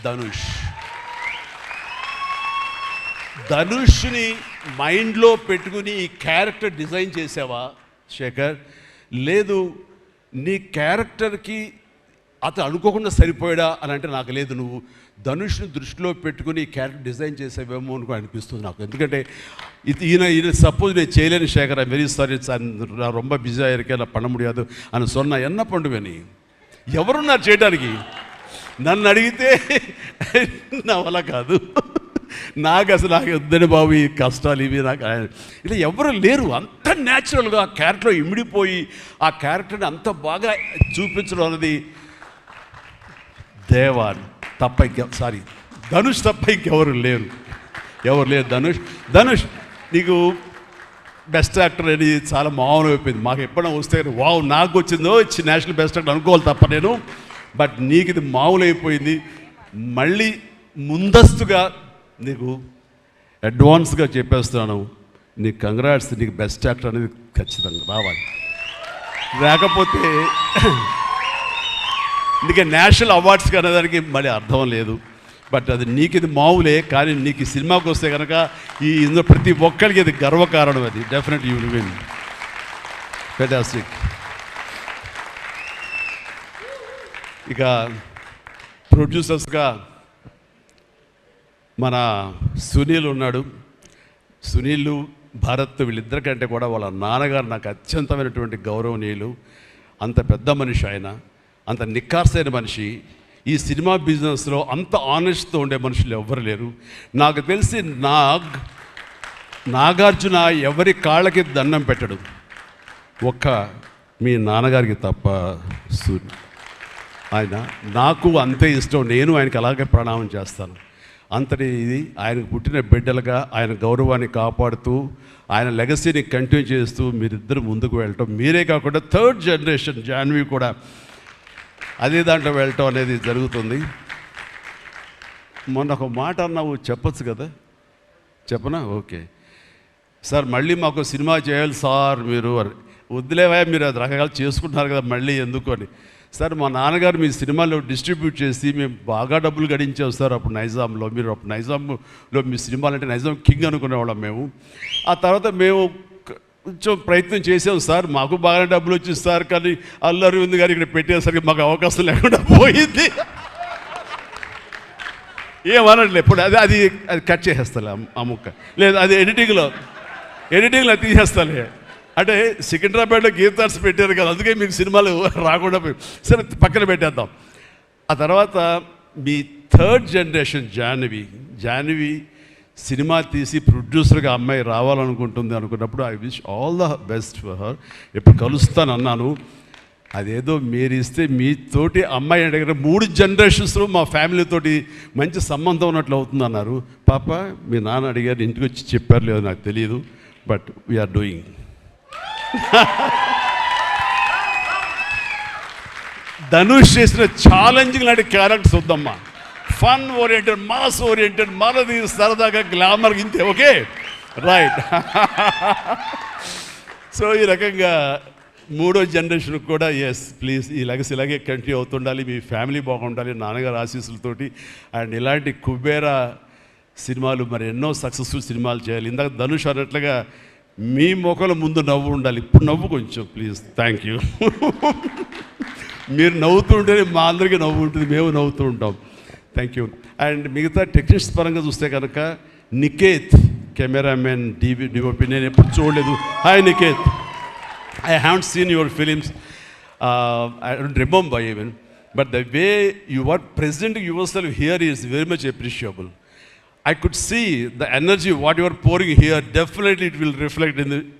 ధనుష్. ధనుష్ని మైండ్లో పెట్టుకుని ఈ క్యారెక్టర్ డిజైన్ చేసావా శేఖర్? లేదు, నీ క్యారెక్టర్కి అతను అనుకోకుండా సరిపోయాడా అని అంటే నాకు లేదు. నువ్వు ధనుష్ని దృష్టిలో పెట్టుకుని ఈ క్యారెక్టర్ డిజైన్ చేసేవేమో అనుకో అనిపిస్తుంది నాకు. ఎందుకంటే ఈయన సపోజ్ నేను చేయలేని Shekhar, I very sorry sir, నా ரொம்ப బిజీயாக இருக்கேன், நான் பண்ண முடியாது అని சொன்னா என்ன பண்ணுவேని? ఎవరున్నారు చేయడానికి? నన్ను అడిగితే నా వల్ల కాదు, నాకు వద్దని బాబు ఈ కష్టాలు ఇవి నాకు ఇలా ఎవరు లేరు. అంత న్యాచురల్గా ఆ క్యారెక్టర్లో ఇమిడిపోయి ఆ క్యారెక్టర్ని అంత బాగా చూపించడం అనేది దేవా తప్ప ధనుష్ తప్ప ఇంకెవరు లేరు. ధనుష్ నీకు బెస్ట్ యాక్టర్ అని చాలా మామూలు అయిపోయింది. మాకు ఎప్పుడైనా వస్తే వావ్ నాకు వచ్చిందో నేషనల్ బెస్ట్ యాక్టర్ అనుకోవాలి తప్ప నేను. బట్ నీకు ఇది మామూలు అయిపోయింది. మళ్ళీ ముందస్తుగా నీకు అడ్వాన్స్గా చెప్పేస్తున్నాను, నీకు కంగ్రాట్స్. నీకు బెస్ట్ యాక్టర్ అనేది ఖచ్చితంగా రావాలి. లేకపోతే నీకు నేషనల్ అవార్డ్స్కి అనేదానికి మళ్ళీ అర్థం లేదు. బట్ అది నీకు ఇది మామూలే, కానీ నీకు ఈ సినిమాకి వస్తే కనుక ఇందులో ప్రతి ఒక్కరికి ఇది గర్వకారణం. అది definite you will win. Fantastic. ఇక ప్రొడ్యూసర్స్గా మన సునీల్ ఉన్నాడు. సునీల్, భారత్ వీళ్ళిద్దరికంటే కూడా వాళ్ళ నాన్నగారు నాకు అత్యంతమైనటువంటి గౌరవనీయులు. అంత పెద్ద మనిషి ఆయన, అంత నిక్కార్సైన మనిషి. ఈ సినిమా బిజినెస్లో అంత ఆనెస్ట్తో ఉండే మనుషులు ఎవ్వరు లేరు నాకు తెలిసి. నాగార్జున ఎవరి కాళ్ళకి దండం పెట్టడు, ఒక్క మీ నాన్నగారికి తప్ప. ఆయన నాకు అంతే ఇష్టం, నేను ఆయనకి అలాగే ప్రణామం చేస్తాను. అంతటి ఇది ఆయనకు పుట్టిన బిడ్డలుగా ఆయన గౌరవాన్ని కాపాడుతూ ఆయన లెగసీని కంటిన్యూ చేస్తూ మీరిద్దరు ముందుకు వెళ్ళటం, మీరే కాకుండా థర్డ్ జనరేషన్ జాన్వి కూడా అదే దాంట్లో వెళ్ళటం అనేది జరుగుతుంది. మొన్న ఒక మాట అన్నావు, చెప్పచ్చు కదా? చెప్పనా? ఓకే సార్, మళ్ళీ మాకు సినిమా చేయాలి సార్. మీరు వద్దులేవా, మీరు అది రకరకాలు చేసుకుంటున్నారు కదా, మళ్ళీ ఎందుకు అని. సార్, మా నాన్నగారు మీ సినిమాలో డిస్ట్రిబ్యూట్ చేసి మేము బాగా డబ్బులు గడించాం సార్ అప్పుడు నైజాంలో. మీరు అప్పుడు నైజాంలో మీ సినిమాలు అంటే నైజాం కింగ్ అనుకునేవాళ్ళం మేము. ఆ తర్వాత మేము కొంచెం ప్రయత్నం చేసాం సార్, మాకు బాగానే డబ్బులు వచ్చింది సార్, కానీ అల్లు అరవింద్ గారు ఇక్కడ పెట్టేసరికి మాకు అవకాశం లేకుండా పోయింది. ఏమనట్లే ఇప్పుడు అది కట్ చేసేస్తాలే ఆ ముక్క, లేదు అది ఎడిటింగ్లో తీసేస్తాలే. అంటే సికింద్రాబాద్లో గీతార్స్ పెట్టారు కదా, అందుకే మీకు సినిమాలు రాకుండా పోయి సరే పక్కన పెట్టేద్దాం. ఆ తర్వాత మీ థర్డ్ జనరేషన్ జాహ్నవి సినిమా తీసి ప్రొడ్యూసర్గా అమ్మాయి రావాలనుకుంటుంది అనుకున్నప్పుడు I wish all the best for her. ఎప్పుడు కలుస్తానన్నాను, అదేదో మీరు ఇస్తే మీతోటి అమ్మాయి దగ్గర 3 జనరేషన్స్లో మా ఫ్యామిలీతోటి మంచి సంబంధం ఉన్నట్లు అవుతుంది అన్నారు. పాప మీ నాన్న అడిగారు, ఇంటికి వచ్చి చెప్పారు లేదు నాకు తెలియదు, బట్ వీఆర్ డూయింగ్. ధనుష్ చేసిన ఛాలెంజింగ్ లాంటి క్యారెక్టర్స్ వద్దమ్మా. ఫన్ ఓరియంటెడ్, మాస్ ఓరియంటెడ్, మనది సరదాగా గ్లామర్ ఇంతే. Okay right. సో ఈ రకంగా 3వ జనరేషన్ కూడా ఎస్ ప్లీజ్ ఈ లెగసీ ఇలాగే కంటిన్యూ అవుతుండాలి, మీ ఫ్యామిలీ బాగుండాలి నాన్నగారు ఆశీస్సులతోటి. అండ్ ఇలాంటి కుబేరా సినిమాలు మరి ఎన్నో సక్సెస్ఫుల్ సినిమాలు చేయాలి. ఇందాక ధనుష్ అన్నట్లుగా మీ మొక్కల ముందు నవ్వు ఉండాలి. ఇప్పుడు నవ్వు కొంచెం ప్లీజ్. Thank you. మీరు నవ్వుతూ ఉంటేనే మా అందరికీ నవ్వు ఉంటుంది, మేము నవ్వుతూ ఉంటాం. Thank you. అండ్ మిగతా టెక్నిక్స్ పరంగా చూస్తే కనుక నికేత్ కెమెరామెన్ డిఓపి నేను ఎప్పుడు చూడలేదు. Hi Niket, I haven't seen your films. I don't remember even. But the way you are presenting yourself here is very much appreciable. I could see the energy, what you are pouring here, definitely it will reflect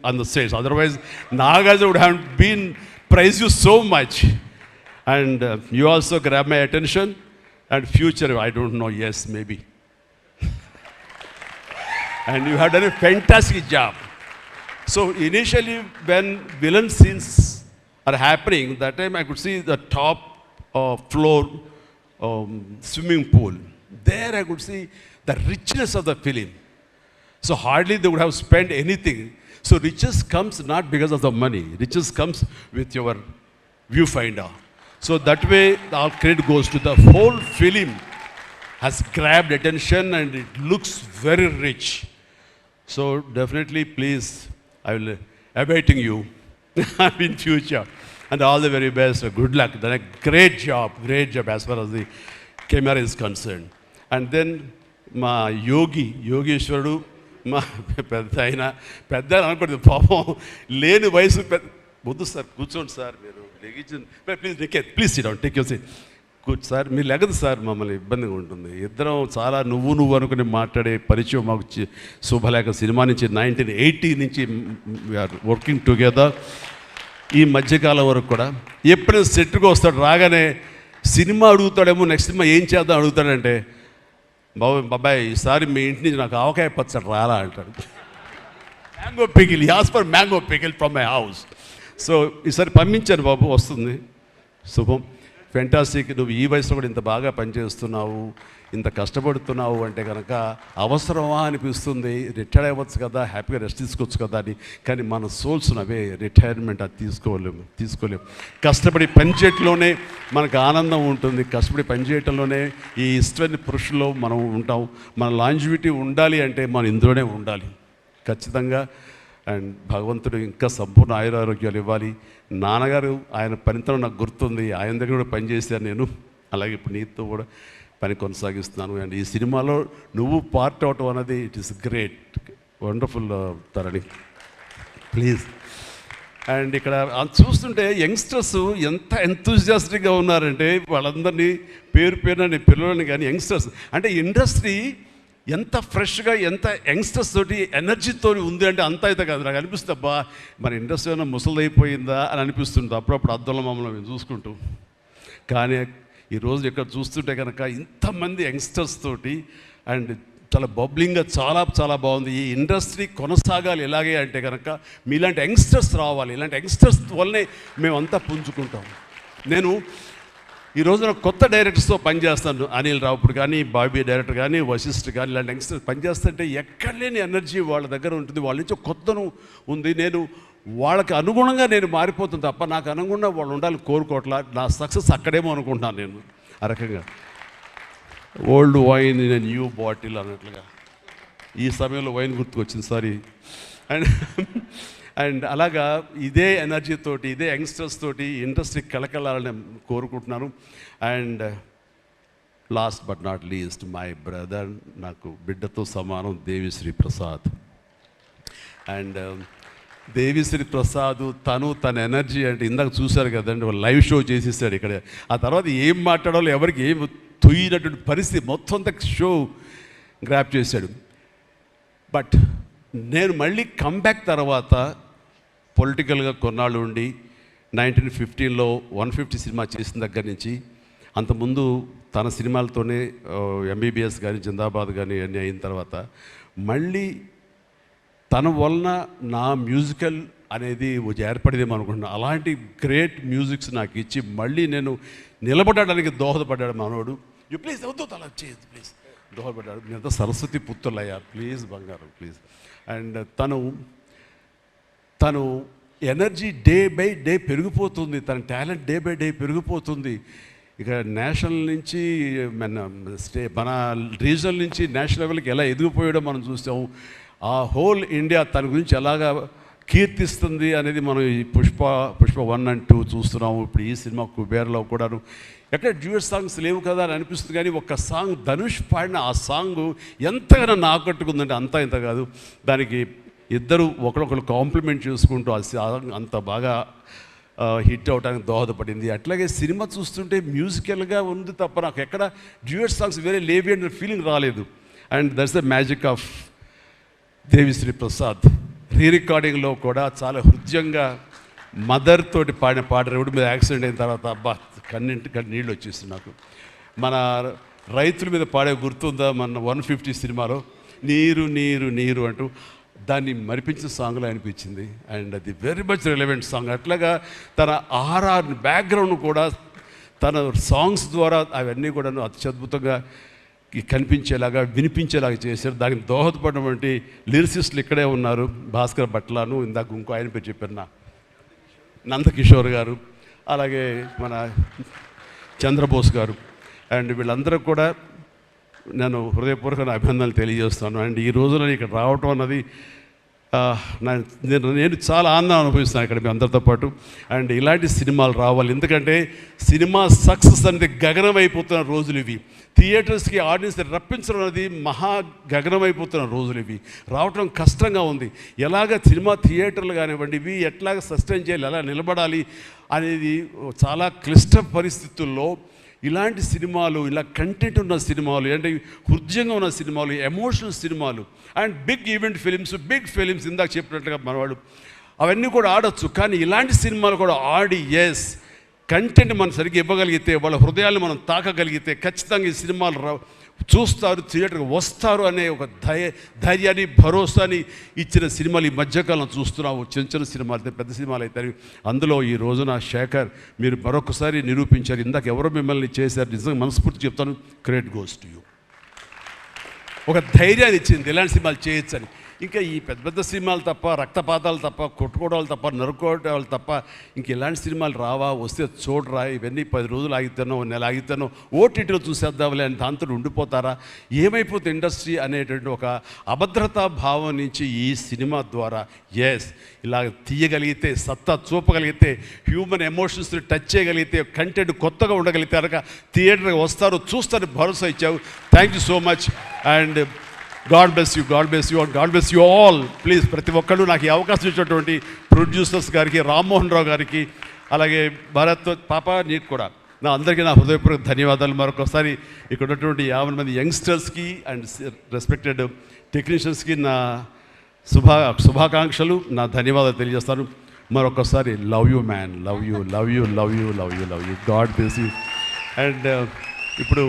on the stage. Otherwise, Nagarjuna would have been praised you so much. And you also grab my attention. And future, I don't know, yes, maybe. And you have done a fantastic job. So initially when villain scenes are happening, that time I could see the top floor swimming pool. There I could see the richness of the film. So hardly they would have spent anything. So riches comes not because of the money. Riches comes with your viewfinder. So that way our credit goes to the whole film has grabbed attention and it looks very rich. So definitely, please, I will awaiting you in future, and all the very best. Good luck. Done a great job as far as the camera is concerned. And then మా యోగేశ్వరుడు మా పెద్ద అనుకోండి పాపం లేని వయసు వద్దు sir, కూర్చోండి sir, మీరు లెగించండి please sit down, take your seat. కూర్చో సార్, మీరు లెగదు సార్, మమ్మల్ని ఇబ్బందిగా ఉంటుంది. ఇద్దరం చాలా నువ్వు అనుకుని మాట్లాడే పరిచయం మాకు శుభలేఖ సినిమా నుంచి 1980 నుంచి వీఆర్ వర్కింగ్ టుగెదర్. ఈ మధ్యకాలం వరకు కూడా ఎప్పుడైనా సెట్కి వస్తాడు, రాగానే సినిమా అడుగుతాడేమో, నెక్స్ట్ సినిమా ఏం చేద్దాం అడుగుతాడంటే, బాబాయ్ ఈసారి మీ ఇంటి నుంచి నాకు ఆవకాయ పచ్చడి రాలా అంటాడు. Mango pickle, as for mango pickle from my house. So ఈసారి పంపించాను బాబు, వస్తుంది. శుభం, ఫెంటాస్టిక్. నువ్వు ఈ వయసులో కూడా ఇంత బాగా పనిచేస్తున్నావు, ఇంత కష్టపడుతున్నావు అంటే కనుక అవసరమా అనిపిస్తుంది. రిటైర్ అవ్వచ్చు కదా, హ్యాపీగా రెస్ట్ తీసుకోవచ్చు కదా అని. కానీ మన సోల్స్ అవే, రిటైర్మెంట్ అది తీసుకోలేము. కష్టపడి పనిచేయటంలోనే మనకు ఆనందం ఉంటుంది, కష్టపడి పనిచేయటంలోనే ఈ ఇష్టమైన పురుషుల్లో మనం ఉంటాం. మన లాంజివిటీ ఉండాలి అంటే మనం ఇందులోనే ఉండాలి ఖచ్చితంగా. అండ్ భగవంతుడు ఇంకా సంపూర్ణ ఆయురారోగ్యాలు ఇవ్వాలి. నాన్నగారు ఆయన పనితనం నాకు గుర్తుంది, ఆయన దగ్గర కూడా పనిచేశాను నేను, అలాగే ఇప్పుడు నీతో కూడా పని కొనసాగిస్తున్నాను. అండ్ ఈ సినిమాలో నువ్వు పార్ట్ అవటం అన్నది it is great, wonderful Tharani, please. And ఇక్కడ చూస్తుంటే యంగ్స్టర్స్ ఎంత ఎంతూజియాస్టిక్గా ఉన్నారంటే, వాళ్ళందరినీ పేరున నేను పిల్లలని కానీ యంగ్స్టర్స్ అంటే ఇండస్ట్రీ ఎంత ఫ్రెష్గా, ఎంత యంగ్స్టర్స్ తోటి ఎనర్జీతో ఉంది అంటే అంత అయితే కాదు. నాకు అనిపిస్తుంది, అబ్బా మన ఇండస్ట్రీ ఏమైనా ముసలిదైపోయిందా అని అనిపిస్తుంది అప్పుడప్పుడు అద్దంలో మమ్మల్ని మేము చూసుకుంటూ. కానీ ఈరోజు ఇక్కడ చూస్తుంటే కనుక ఇంతమంది యంగ్స్టర్స్ తోటి అండ్ చాలా బబ్లింగ్గా చాలా బాగుంది. ఈ ఇండస్ట్రీ కొనసాగాలి ఎలాగే అంటే కనుక మీలాంటి యంగ్స్టర్స్ రావాలి. ఇలాంటి యంగ్స్టర్స్ వల్లనే మేమంతా పుంజుకుంటాం. నేను ఈ రోజున కొత్త డైరెక్టర్స్తో పనిచేస్తాను, అనిల్ రావుపూడి కానీ, బాబీ డైరెక్టర్ కానీ, వశిష్ఠ్ కానీ, ఇలాంటి యంగ్స్టర్స్ పనిచేస్తుంటే ఎక్కడ లేని ఎనర్జీ వాళ్ళ దగ్గర ఉంటుంది, వాళ్ళ నుంచి కొత్తను ఉంది. నేను వాళ్ళకి అనుగుణంగా నేను మారిపోతుంది తప్ప నాకు అనుగుణంగా వాళ్ళు ఉండాలని కోరుకోవట్లా. నా సక్సెస్ అక్కడేమో అనుకుంటున్నాను నేను. ఆ రకంగా old wine in new bottle అన్నట్లుగా ఈ సమయంలో వైన్ గుర్తుకొచ్చింది, సారీ. అండ్ అలాగా ఇదే ఎనర్జీతోటి, ఇదే యంగ్స్టర్స్ తోటి ఇండస్ట్రీ కలకలాలని కోరుకుంటున్నాను. And last but not least my brother, నాకు బిడ్డతో సమానం, దేవిశ్రీ ప్రసాద్. అండ్ దేవిశ్రీ ప్రసాద్ తన ఎనర్జీ అంటే ఇందాక చూశారు కదండి, లైవ్ షో చేసేసాడు ఇక్కడ. ఆ తర్వాత ఏం మాట్లాడాలో ఎవరికి ఏం తొయ్యినటువంటి పరిస్థితి, మొత్తం అంతా షో గ్రాప్ చేశాడు. బట్ నేను మళ్ళీ కంబ్యాక్ తర్వాత పొలిటికల్గా కొన్నాళ్ళు ఉండి 1915లో 150 సినిమా చేసిన దగ్గర నుంచి, అంతకుముందు తన సినిమాలతోనే ఎంబీబీఎస్ కానీ, జిందాబాద్ కానీ అన్నీ అయిన తర్వాత మళ్ళీ తన వలన నా మ్యూజికల్ అనేది ఏర్పడేదేమో అనుకుంటున్నాను. అలాంటి గ్రేట్ మ్యూజిక్స్ నాకు ఇచ్చి మళ్ళీ నేను నిలబడడానికి దోహదపడ్డాడు మనోడు. యూ ప్లీజ్ వద్దు అలా చేయదు ప్లీజ్, దోహదపడ్డాడు. మీరంతా సరస్వతి పుత్రులయ్యా, ప్లీజ్ బంగారం ప్లీజ్. అండ్ తను ఎనర్జీ డే బై డే పెరిగిపోతుంది, తన టాలెంట్ డే బై డే పెరిగిపోతుంది. ఇక నేషనల్ నుంచి మన రీజనల్ నుంచి నేషనల్ లెవెల్కి ఎలా ఎదిగిపోయాడో మనం చూసాము. ఆ హోల్ ఇండియా తన గురించి ఎలాగా కీర్తిస్తుంది అనేది మనం ఈ పుష్ప 1 and 2 చూస్తున్నాము. ఇప్పుడు ఈ సినిమా కుబేర్లో కూడాను ఎక్కడ డ్యూయట్ సాంగ్స్ లేవు కదా అని అనిపిస్తుంది, కానీ ఒక్క సాంగ్ ధనుష్ పాడిన ఆ సాంగ్ ఎంతగానో ఆకట్టుకుందంటే అంతా ఇంత కాదు. దానికి ఇద్దరు ఒకరొకరు కాంప్లిమెంట్ చేసుకుంటూ ఆ సాంగ్ అంత బాగా హిట్ అవడానికి దోహదపడింది. అట్లాగే సినిమా చూస్తుంటే మ్యూజికల్గా ఉంది తప్ప నాకు ఎక్కడ డ్యూయట్ సాంగ్స్ వేరే లేవి అనే ఫీలింగ్ రాలేదు. And that's the magic of Devi Sri Prasad. రీ రికార్డింగ్లో కూడా చాలా హృదయంగా మదర్ తోటి పాడిన రోడ్డు మీద యాక్సిడెంట్ అయిన తర్వాత అబ్బా కన్నింటి నీళ్ళు వచ్చేస్తుంది నాకు. మన రైతుల మీద పాడే గుర్తుందా మన 150 సినిమాలో, నీరు నీరు నీరు అంటూ దాన్ని మరిపించిన సాంగ్లో అనిపించింది. అండ్ అది వెరీ మచ్ రిలవెంట్ సాంగ్. అట్లాగా తన ఆర్ఆర్ బ్యాక్గ్రౌండ్ కూడా తన సాంగ్స్ ద్వారా అవన్నీ కూడా అత్యద్భుతంగా కనిపించేలాగా వినిపించేలాగా చేశారు. దానికి దోహదపడినటువంటి లిరిసిస్టులు ఇక్కడే ఉన్నారు. భాస్కర్ భట్లాను, ఇందాక ఇంకో ఆయన పేరు చెప్పారు నందకిషోర్ గారు, అలాగే మన చంద్రబోస్ గారు. అండ్ వీళ్ళందరూ కూడా నేను హృదయపూర్వక అభినందనలు తెలియజేస్తాను. అండ్ ఈ రోజున ఇక్కడ రావటం అన్నది నేను చాలా ఆనందం అనుభవిస్తున్నాను ఇక్కడ మీ అందరితో పాటు. అండ్ ఇలాంటి సినిమాలు రావాలి, ఎందుకంటే సినిమా సక్సెస్ అనేది గగనమైపోతున్న రోజులు ఇవి. థియేటర్స్కి ఆడియన్స్ రప్పించడం అనేది మహా గగనమైపోతున్న రోజులు ఇవి. రావటం కష్టంగా ఉంది. ఎలాగ సినిమా థియేటర్లు కానివ్వండి, ఇవి ఎట్లాగ సస్టైన్ చేయాలి, ఎలా నిలబడాలి అనేది చాలా క్లిష్ట పరిస్థితుల్లో ఇలాంటి సినిమాలు, ఇలా కంటెంట్ ఉన్న సినిమాలు, అంటే హృదయంగా ఉన్న సినిమాలు, ఎమోషనల్ సినిమాలు అండ్ బిగ్ ఈవెంట్ ఫిలిమ్స్ ఇందాక చెప్పినట్లుగా మనవాడు అవన్నీ కూడా ఆడొచ్చు. కానీ ఇలాంటి సినిమాలు కూడా ఆడి కంటెంట్ మనం సరిగ్గా ఇవ్వగలిగితే, వాళ్ళ హృదయాలను మనం తాకగలిగితే ఖచ్చితంగా ఈ సినిమాలు చూస్తారు, థియేటర్కి వస్తారు అనే ఒక ధైర్యాన్ని, భరోసాని ఇచ్చిన సినిమాలు ఈ మధ్యకాలం చూస్తున్నాము. చిన్న సినిమాలు అయితే, పెద్ద సినిమాలు అయితే. అందులో ఈ రోజున శేఖర్ మీరు మరొకసారి నిరూపించారు. ఇందాక ఎవరో మిమ్మల్ని చేశారు, నిజంగా మనస్ఫూర్తి చెప్తాను, క్రెడిట్ గోస్ టు యూ. ఒక ధైర్యాన్ని ఇచ్చింది ఇలాంటి సినిమాలు చేయొచ్చని. ఇంకా ఈ పెద్ద పెద్ద సినిమాలు తప్ప, రక్తపాతాలు తప్ప, కొట్టుకోవడాలు తప్ప, నరుకోవడాలు తప్ప ఇంక ఇలాంటి సినిమాలు రావా, వస్తే చూడరా, ఇవన్నీ 10 రోజులు ఆగితేనో, నెల ఆగితేనో ఓటీటీలో చూసేద్దాంలే అని దాంతో ఉండిపోతారా, ఏమైపోతే ఇండస్ట్రీ అనేటువంటి ఒక అభద్రతా భావం నుంచి ఈ సినిమా ద్వారా ఇలా తీయగలిగితే, సత్తా చూపగలిగితే, హ్యూమన్ ఎమోషన్స్ని టచ్ చేయగలిగితే, కంటెంట్ కొత్తగా ఉండగలిగితే కనుక థియేటర్కి వస్తారు, చూస్తారు, భరోసా ఇచ్చావు. Thank you so much. And God bless you and God bless you all. Please ప్రతి ఒక్కళ్ళు నాకు ఈ అవకాశం ఇచ్చినటువంటి ప్రొడ్యూసర్స్ గారికి, రామ్మోహన్ రావు గారికి, అలాగే భారత్ పాప నీకు కూడా నా అందరికీ నా హృదయపూర్వక ధన్యవాదాలు. మరొకసారి ఇక్కడ ఉన్నటువంటి 50 మంది యంగ్స్టర్స్కి అండ్ రెస్పెక్టెడ్ టెక్నీషియన్స్కి నా శుభాకాంక్షలు, నా ధన్యవాదాలు తెలియజేస్తాను. మరొకసారి love you man, love you. God bless you. And ఇప్పుడు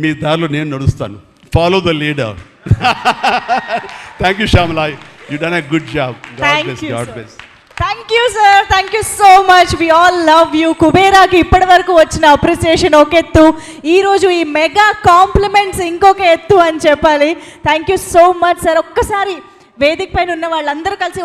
మీ దారిలో నేను నడుస్తాను. Follow the leader. Thank you, Shyamala. You done a good job. God bless. Thank you, sir. Thank you so much. We all love you. కుబేరాకి ఇప్పటి వరకు వచ్చిన appreciation ఒక ఎత్తు, ఈరోజు ఈ మెగా కాంప్లిమెంట్స్ ఇంకొక ఎత్తు అని చెప్పాలి. Thank you so much sir. ఒక్కసారి వేదిక పైన ఉన్న వాళ్ళందరూ కలిసి